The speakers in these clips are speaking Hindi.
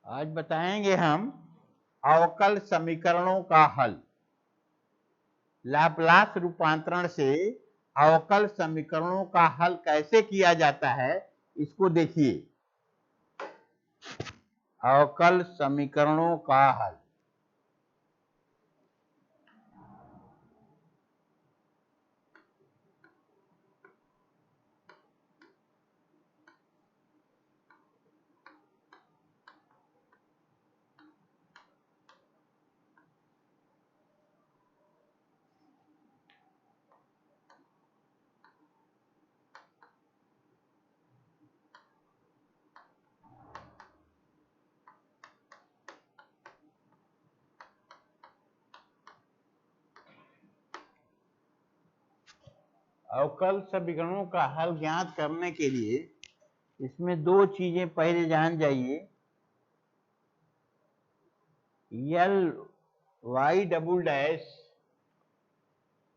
आज बताएंगे हम अवकल समीकरणों का हल। लाप्लास रूपांतरण से अवकल समीकरणों का हल कैसे किया जाता है, इसको देखिए। अवकल समीकरणों का हल। अवकल समीकरणों का हल ज्ञात करने के लिए इसमें दो चीजें पहले जान जाइए। L Y double dash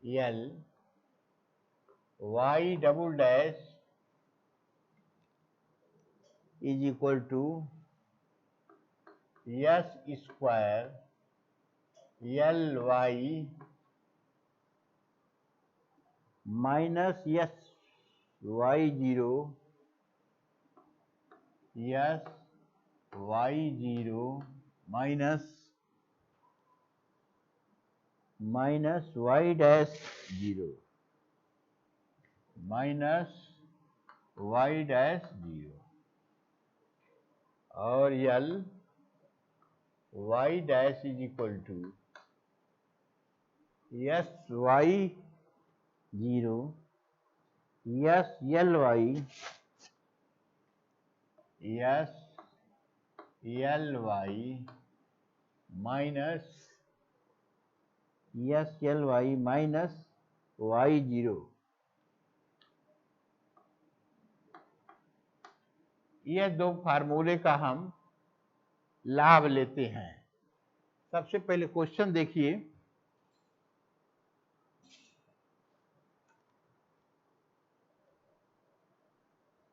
L Y double dash is equal to S square L Y minus yes Y zero S Y zero minus Y dash zero और L Y dash is equal to S Y zero S L Y minus S L Y minus Y zero. यह दो फार्मूले का हम लाभ लेते हैं। सबसे पहले क्वेश्चन देखिए।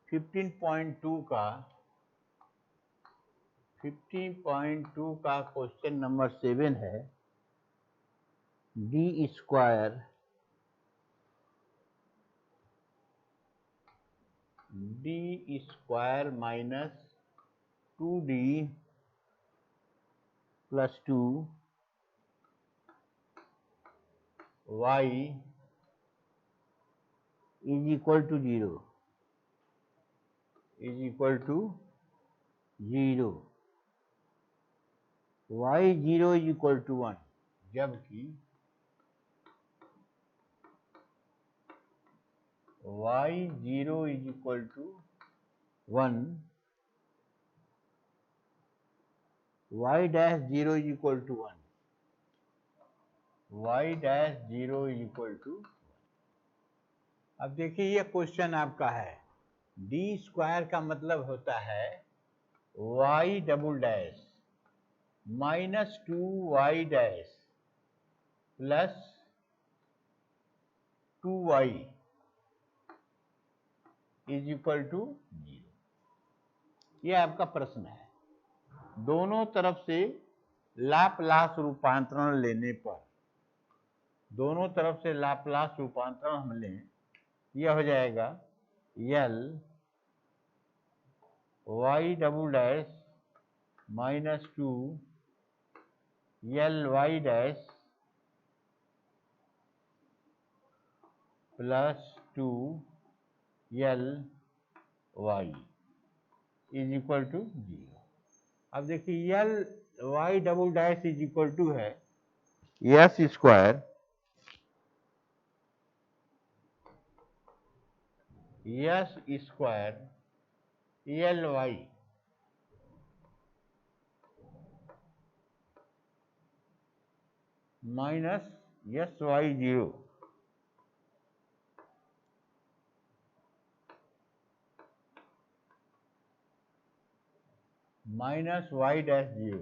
फिफ्टीन पॉइंट टू का क्वेश्चन नंबर 7 है। D square minus 2d plus 2 y is equal to zero y zero is equal to 1, जबकि y zero is equal to 1, y dash zero is equal to 1, y dash zero is equal to. अब देखिए ये क्वेश्चन आपका है। डी स्क्वायर का मतलब होता है y double dash minus 2y dash plus 2y is equal to 0। यह आपका प्रश्न है। दोनों तरफ से लाप्लास रूपांतरण लेने पर, दोनों तरफ से लाप्लास रूपांतरण हम लें, यह हो जाएगा L Y double dash minus 2 L Y dash plus 2 L Y is equal to 0। अब देखिए L Y double dash is equal to है S square L Y minus yes Y zero minus Y dash zero.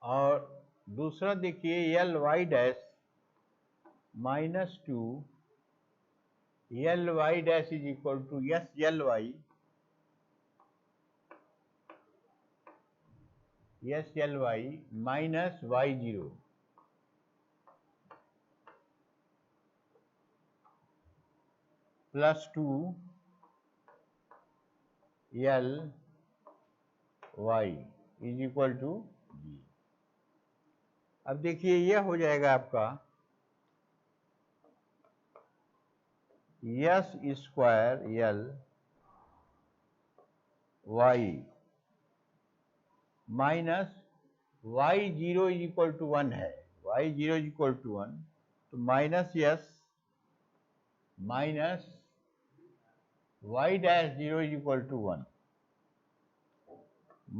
और दूसरा देखिए L Y dash minus 2 L Y dash is equal to S L Y minus Y zero plus 2 L Y is equal to जी। अब देखिए यह हो जाएगा आपका s square L Y minus Y zero is equal to 1 है, Y zero is equal to 1, तो minus s minus Y dash zero is equal to 1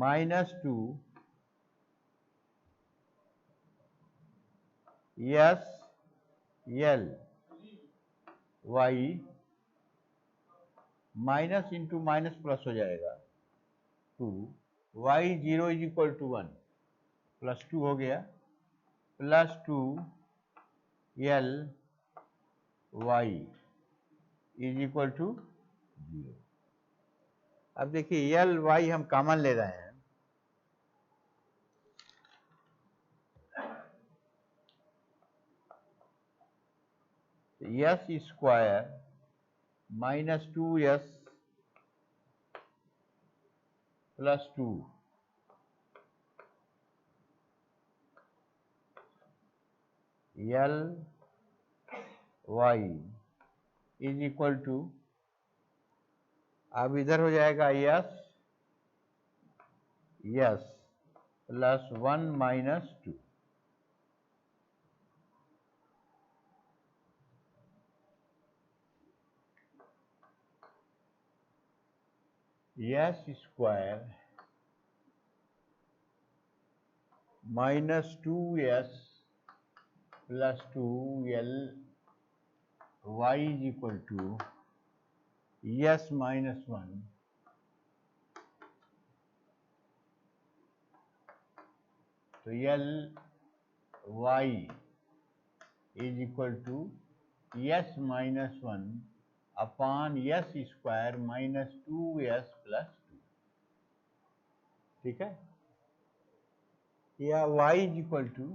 minus 2 s L Y minus into minus plus हो जाएगा 2 y zero is equal to 1 plus 2 हो गया plus 2 L Y is equal to 0। अब देखिए एल वाई हम कॉमन ले रहे हैं, s square minus 2s plus 2 L Y is equal to, अब इधर हो जाएगा s s plus 1 minus 2 s square minus 2s plus 2 L Y is equal to s minus 1 तो l Y is equal to s minus 1 upon s square minus 2s plus 2, ठीक है, या y is equal to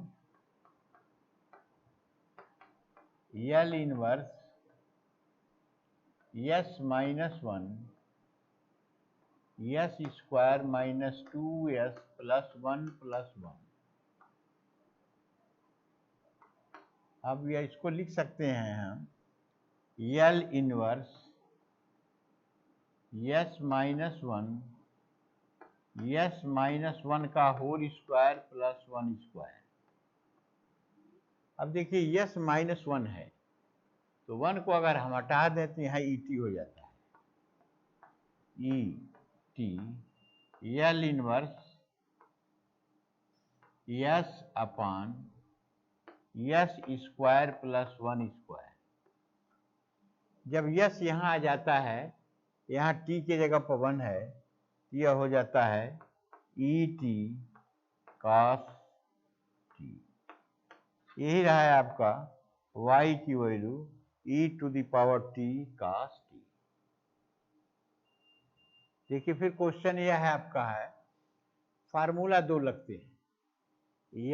L inverse s minus 1 s square minus 2s plus 1 plus 1। अब यह इसको लिख सकते हैं हम एल इनवर्स एस माइनस 1 का होल स्क्वायर प्लस 1 स्क्वायर। अब देखिए यस माइनस 1 है तो 1 को अगर हम हटा दें तो यहाँ ई टी हो जाता है, E T L inverse yes upon yes square plus 1 square. जब यस यहाँ आ जाता है, यहाँ टी के जगह पर 1 है, यह हो जाता है ई टी कॉस टी। यही रहा है आपका y की value e to the power t cos t। देखिए फिर क्वेश्चन यह है आपका है, फार्मूला दो लगते हैं,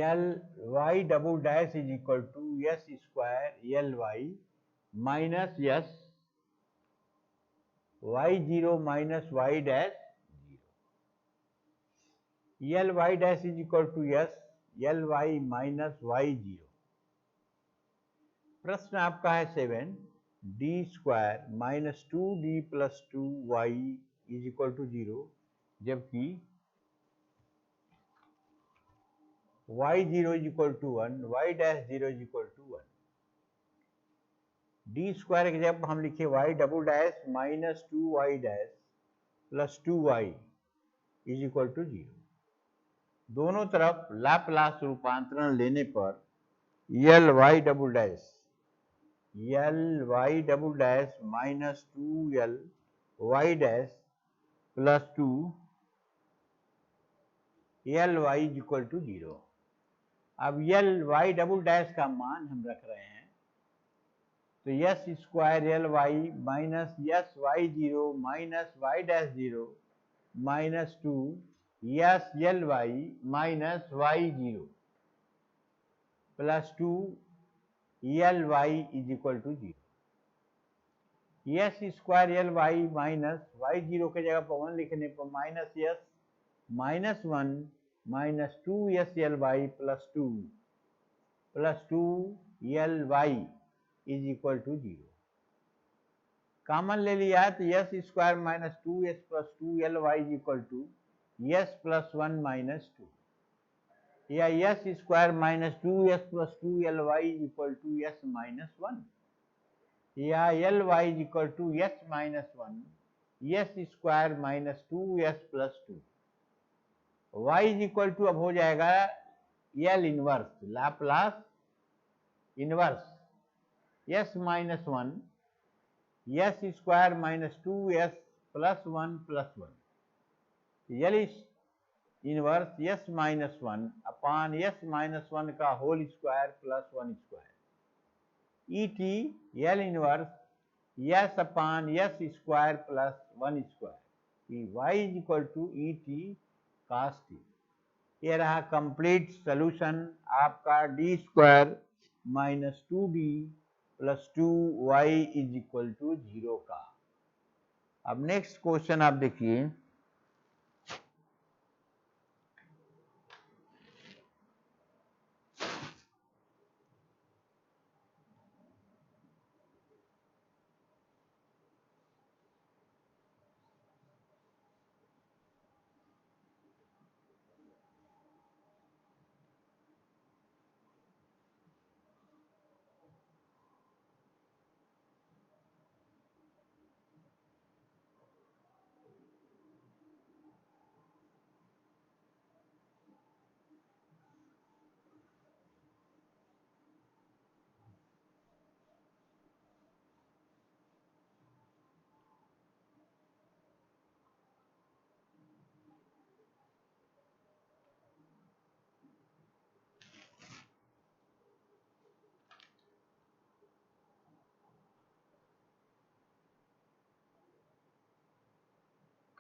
l Y double dash is equal to s square L Y minus S Y zero minus Y dash zero, l Y dash is equal to S L Y minus Y zero. प्रश्न आपका है 7 d square minus 2d plus 2y is equal to 0, जबकि y zero is equal to 1 y dash zero is equal to 1। D square की जगह हम लिखे y double dash minus 2y dash plus 2y is equal to 0। दोनों तरफ लाप्लास रूपांतरण लेने पर L Y double dash minus 2l y dash plus 2 L Y is equal to 0। अब एल वाई डबल डैश का मान हम रख रहे हैं तो yes square L Y minus yes Y zero minus Y dash zero minus 2 s l Y minus Y zero plus 2 L Y is equal to zero. S square L Y minus Y zero के जगह पर 1 लिखने पर minus s minus 1 minus 2 s L y plus 2 L Y is equal to zero. Common ले लिया है तो yes square minus 2 s plus 2 L Y is equal to s plus 1 minus 2, या s square minus 2 s plus 2 L Y is equal to s minus 1, या L Y is equal to s minus 1 s square minus 2 s plus 2। y is equal to अब हो जाएगा l inverse Laplace inverse s minus 1 s square minus 2 s plus 1 plus 1। L inverse s minus 1 upon s minus 1 का whole square plus 1 square e T L inverse yes upon yes square plus 1 square y is equal to e t cos t। ये रहा कंप्लीट सोल्यूशन आपका d square minus 2d plus 2y is equal to 0 का। अब नेक्स्ट क्वेश्चन आप देखिए,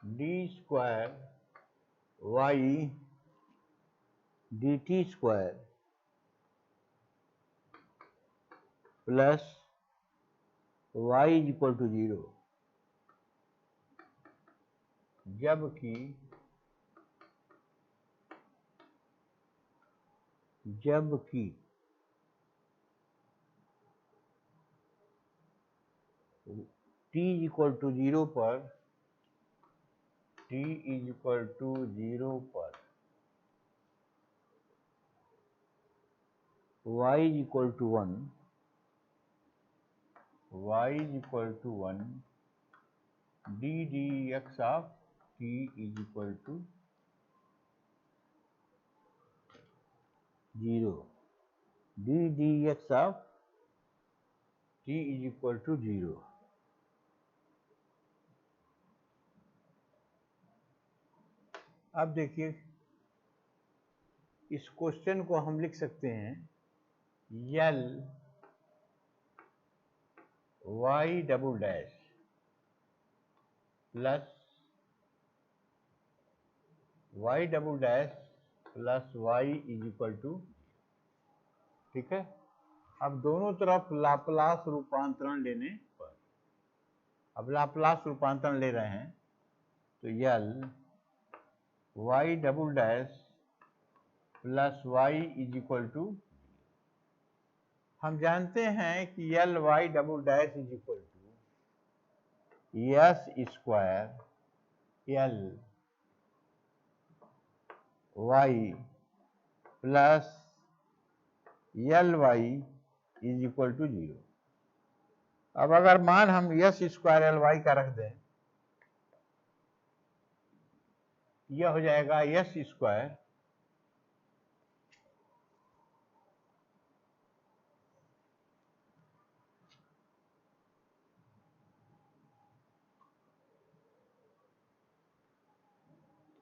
d square y d t square plus Y is equal to 0, जबकि t इज इक्वल टू 0 पर t इज इक्वल टू 0 पर y is equal to 1 y is equal to 1 d d x of t is equal to 0 d d x of t is equal to 0। अब देखिए इस क्वेश्चन को हम लिख सकते हैं L Y double dash plus Y double dash plus Y is equal to, ठीक है। अब दोनों तरफ लाप्लास रूपांतरण लेने पर, अब लाप्लास रूपांतरण ले रहे हैं तो L Y double dash plus Y is equal to, हम जानते हैं कि L Y double dash is equal to S square L Y plus L Y is equal to 0। अब अगर मान हम यस स्क्वायर एल वाई का रख दें, यह हो जाएगा s square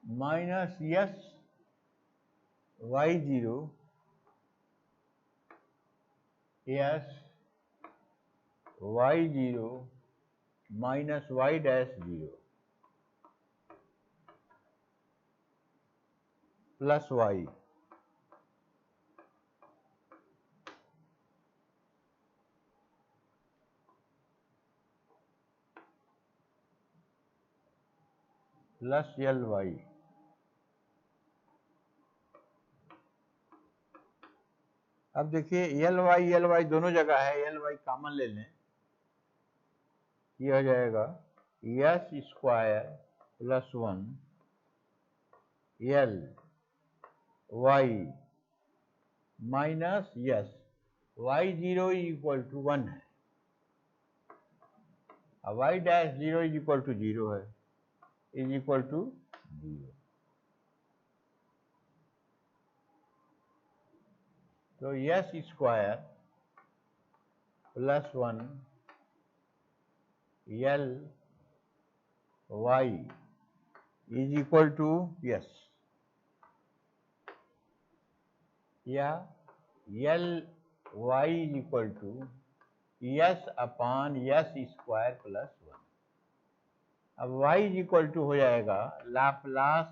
minus yes Y zero s y0 minus y dash 0 plus y plus ly। अब देखिए ly दोनों जगह है, ly कॉमन ले लें, ये हो जाएगा s square plus 1 l y minus s y0 equal to 1 है, अब y dash 0 is equal to 0 है, इज इक्वल टू 0। तो yes square plus 1 l y is equal to s, या l y is equal to s upon yes square plus 1। अब y इज इक्वल टू हो जाएगा लाप्लास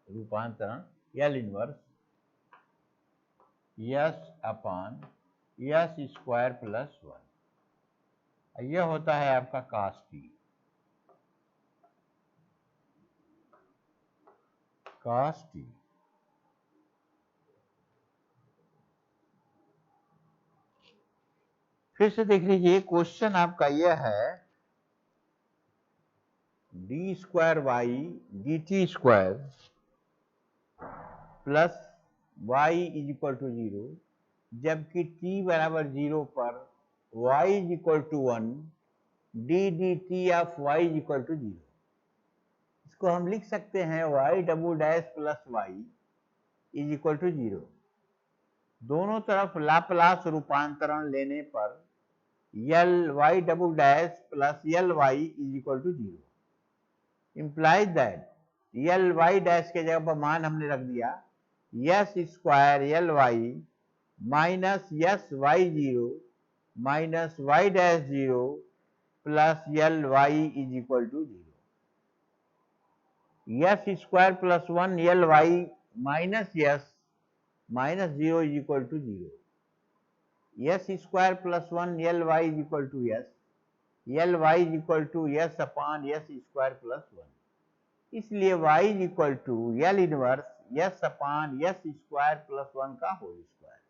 रूपांतरण l inverse yes upon yes square plus 1। यह होता है आपका cos t, cos t। फिर से देख लीजिए, क्वेश्चन आपका यह है d square y d t square plus Y is equal to 0, जबकि t बराबर 0 पर y is equal to 1 d d t of y is equal to 0। इसको हम लिख सकते हैं y double dash plus y is equal to 0। दोनों तरफ लाप्लास रूपांतरण लेने पर l y double dash plus l y is equal to 0 implies that l y dash के जगह पर मान हमने रख दिया s square l y minus s y0 minus y dash 0 plus l y is equal to 0। S square plus 1 l y minus s minus 0 is equal to 0। S square plus 1 l y is equal to s, l y is equal to s upon yes square plus 1। इसलिए y is equal to l inverse yes upon yes square plus 1 का होल स्क्वायर।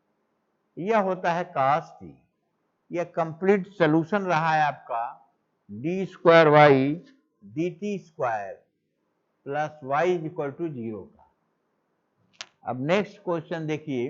यह होता है cos t। यह कंप्लीट सोल्यूशन रहा है आपका d square y d t square plus Y is equal to 0 का। अब नेक्स्ट क्वेश्चन देखिए,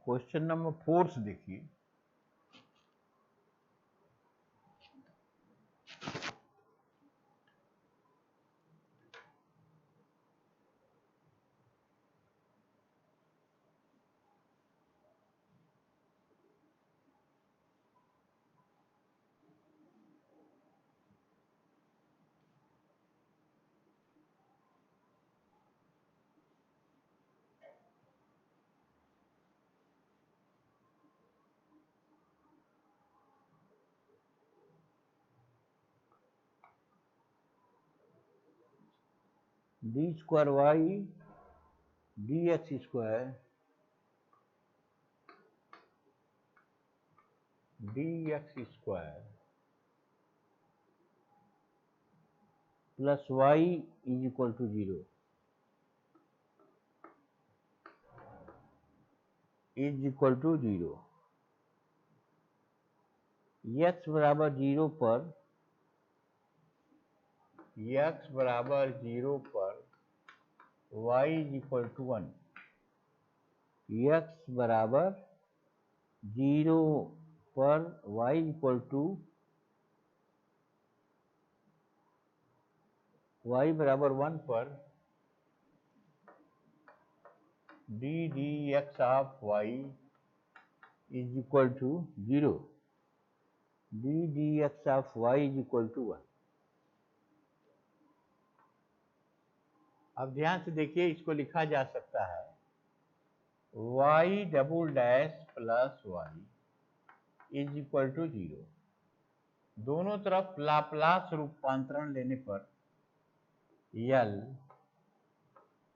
क्वेश्चन नंबर 4 देखिए, d square y d x square d x square plus Y is equal to 0 is equal to 0। x बराबर 0 पर x बराबर 0 पर y is equal to 1, x बराबर 0 पर y इक्वल टू y बराबर 1 पर d dx of y is equal to 0, d dx of y is equal to 1। अब ध्यान से देखिए, इसको लिखा जा सकता है y double dash plus y is equal to 0। दोनों तरफ लाप्लास रूपांतरण लेने पर l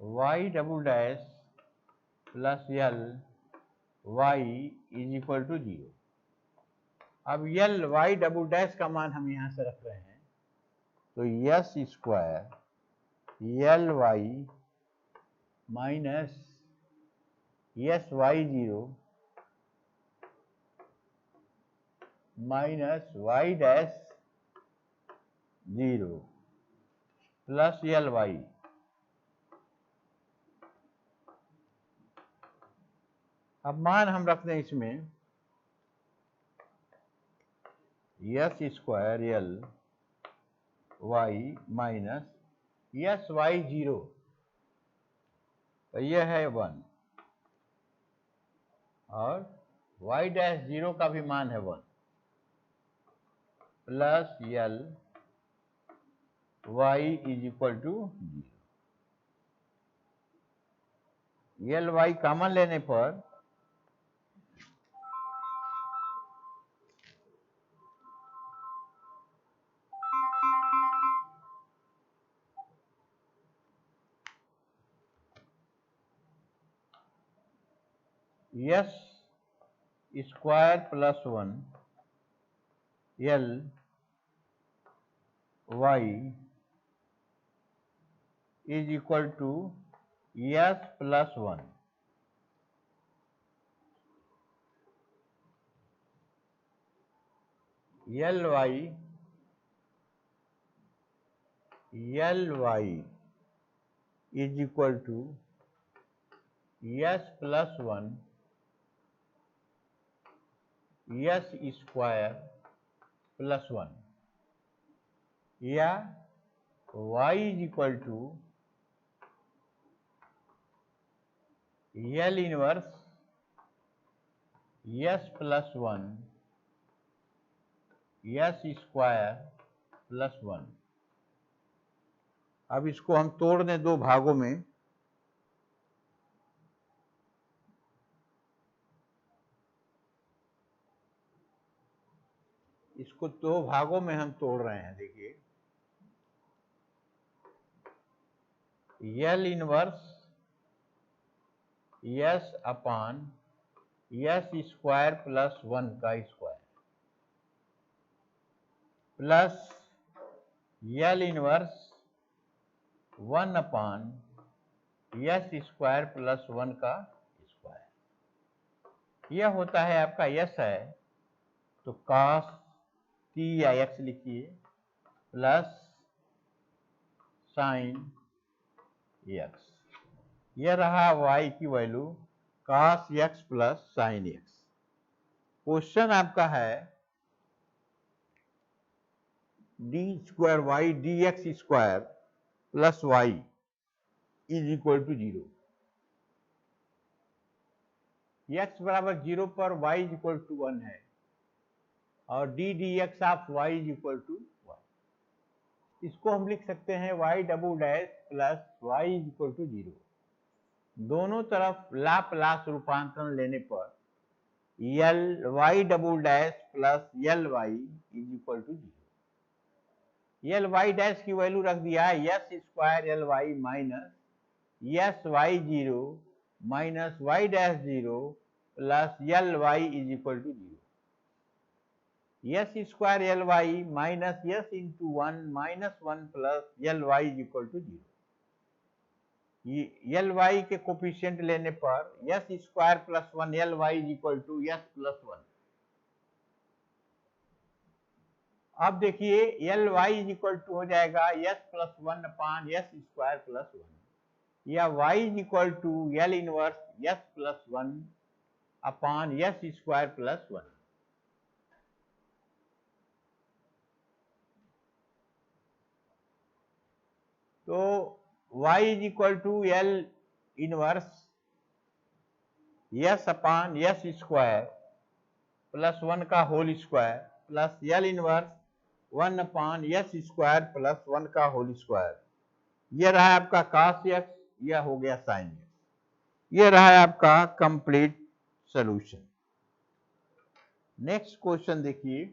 y double dash plus l y is equal to 0। अब l y डबल डैश का मान हम यहां से रख रहे हैं, तो s square l y minus s y 0 minus y dash 0 plus l y। अब मान हम रख दें इसमें s square l y minus s y 0, तो यह है 1, और y डैश 0 का भी मान है 1, plus l y is equal to 0। l y common लेने पर s square plus 1 l y is equal to s plus 1। ly is equal to s plus 1 s square plus 1, या y is equal to l inverse s plus 1 s square plus 1। अब इसको हम तोड़ दें दो भागों में, इसको दो भागों में हम तोड़ रहे हैं। देखिए, l इनवर्स s अपान s स्क्वायर प्लस 1 का स्क्वायर, प्लस l इनवर्स 1 अपान s स्क्वायर प्लस 1 का स्क्वायर। यह होता है आपका s है, तो cos t या x लिखिए, प्लस साइन x। यह रहा y की value cos x plus sine x। Question आपका है d square y dx square plus y is equal to 0। x बराबर 0 पर y इज इक्वल टू 1 है, और d dx of y is equal to 1। इसको हम लिख सकते हैं y double dash plus y is equal to 0। दोनों तरफ लाप्लास रूपांतरण लेने पर l y double dash plus l y is equal to 0। l y dash की वैल्यू रख दिया है s square l y minus s y 0 minus y dash 0 plus l y is equal to 0। s square l y minus s into 1 minus 1 plus l y is equal to 0। L Y के कोफिशिएंट लेने पर s square plus 1 l y is equal to s plus 1। अब देखिए L Y is equal to हो जाएगा S plus one upon S square plus one, या Y is equal to L inverse S plus one upon S square plus one. तो y is equal to L inverse yes upon yes square plus one का whole square plus L inverse one upon yes square plus one का होल स्क्वायर। यह रहा आपका cos x, यह हो गया sin x। यह रहा आपका कंप्लीट सॉल्यूशन। नेक्स्ट क्वेश्चन देखिए,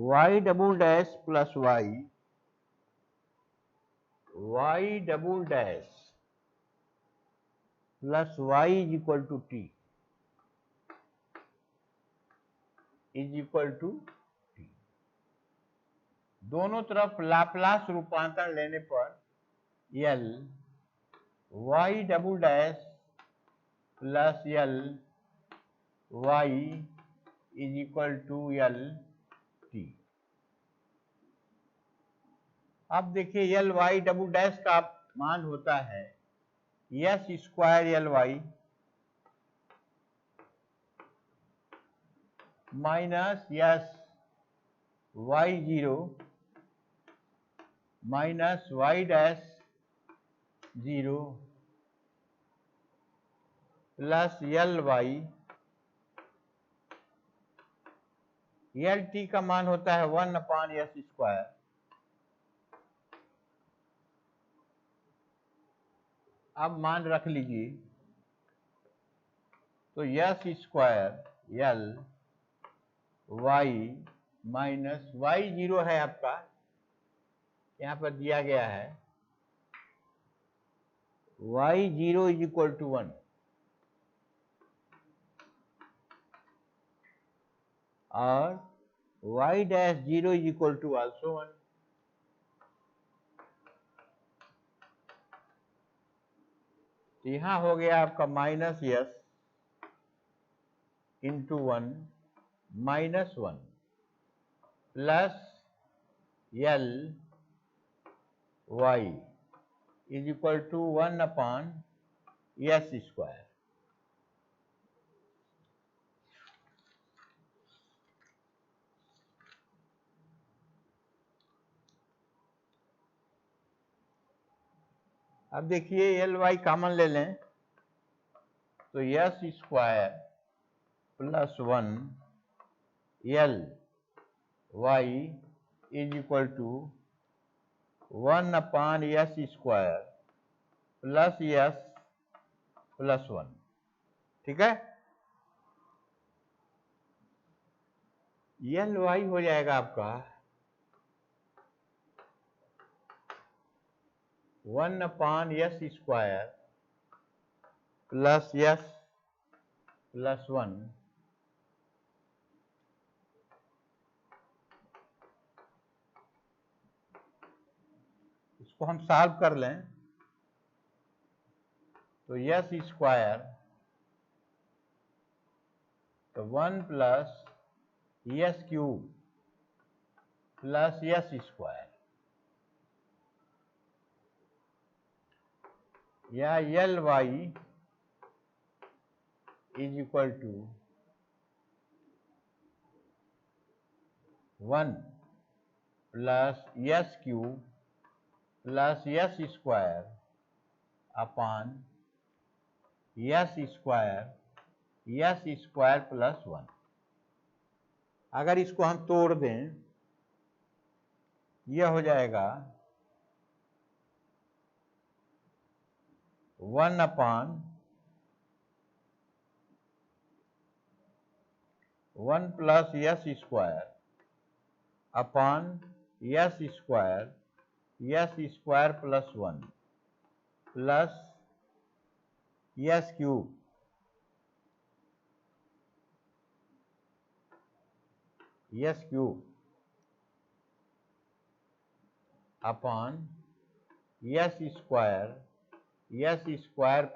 y double dash plus y double dash plus y is equal to T is equal to T. दोनों तरफ लाप्लास रूपांतरण लेने पर L Y double dash plus L Y is equal to L T. अब देखिए एल वाई डबल डैश का मान होता है S square L Y minus S Y zero minus Y dash zero plus L Y. L T का मान होता है वन अपान एस स्क्वायर। अब मान रख लीजिए, तो S square L Y minus Y zero है आपका, यहां पर दिया गया है Y zero is equal to one, और Y dash zero is equal to also one. तो यहां हो गया आपका minus S into one minus one plus L Y is equal to one upon S square. अब देखिए एल वाई कॉमन ले लें, तो S square plus one L Y is equal to one upon S square plus S plus one. ठीक है, एल वाई हो जाएगा आपका one upon S square plus S plus one इसको हम सॉल्व कर लें, तो एस स्क्वायर तो one plus S cube plus S square, या L Y is equal to one plus S cube plus S square upon S square plus one. अगर इसको हम तोड़ दें, यह हो जाएगा one upon 1 plus S square upon S square plus 1 plus S cube upon S square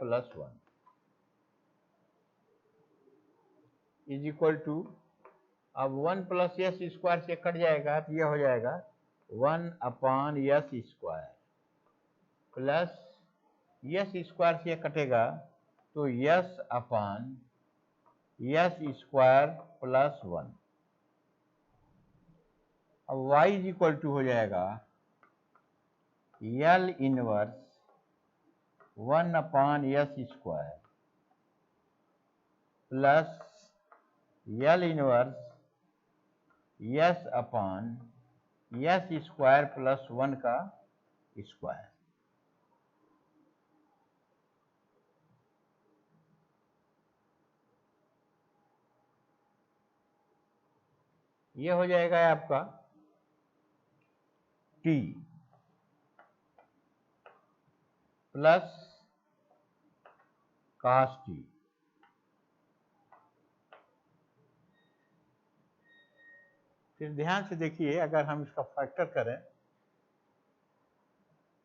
plus 1 is equal to, अब 1 प्लस यस स्क्वायर से कट जाएगा तो यह हो जाएगा 1 upon S square plus S square से कटेगा तो S upon S square plus 1। अब y इज इक्वल टू हो जाएगा L inverse 1 upon S square plus L inverse S upon S square plus 1 का स्क्वायर। ये हो जाएगा आपका t प्लस cos t। फिर ध्यान से देखिए, अगर हम इसका फैक्टर करें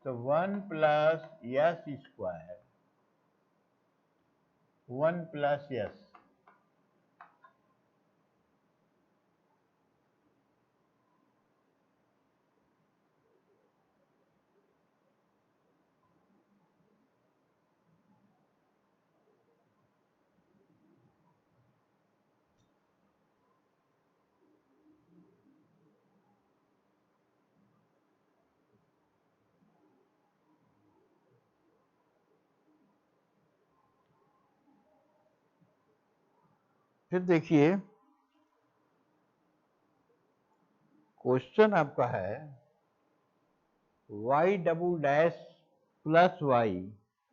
तो 1 plus S square 1 plus S फिर देखिए क्वेश्चन आपका है y double dash plus y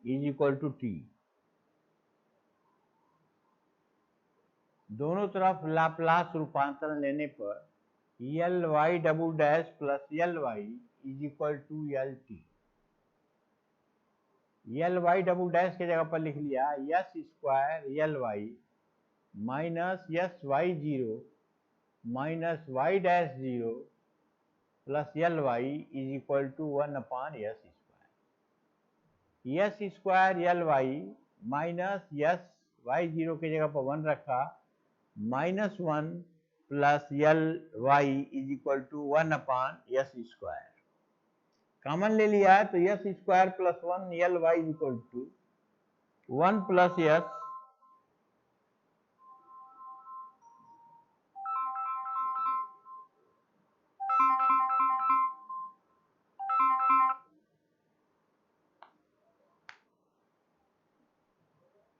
is equal to t। दोनों तरफ लाप्लास रूपांतरण लेने पर L Y double dash plus L Y is equal to L T. L Y double dash की जगह पर लिख लिया S square L Y minus yes Y zero minus Y dash zero plus L Y is equal to 1 upon S square. S square L Y minus yes Y zero की जगह पर 1 रखा minus 1 plus L Y is equal to 1 upon S square. Common ले लिया तो yes square plus 1 L Y is equal to 1 plus S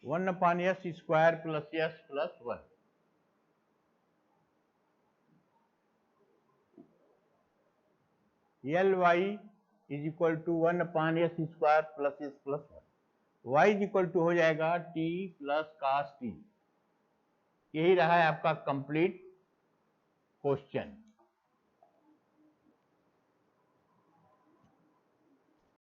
one upon S square plus S plus 1। L Y is equal to 1 upon S square plus S plus 1। Y is equal to हो जाएगा टी प्लस कॉस टी। यही रहा है आपका कंप्लीट क्वेश्चन।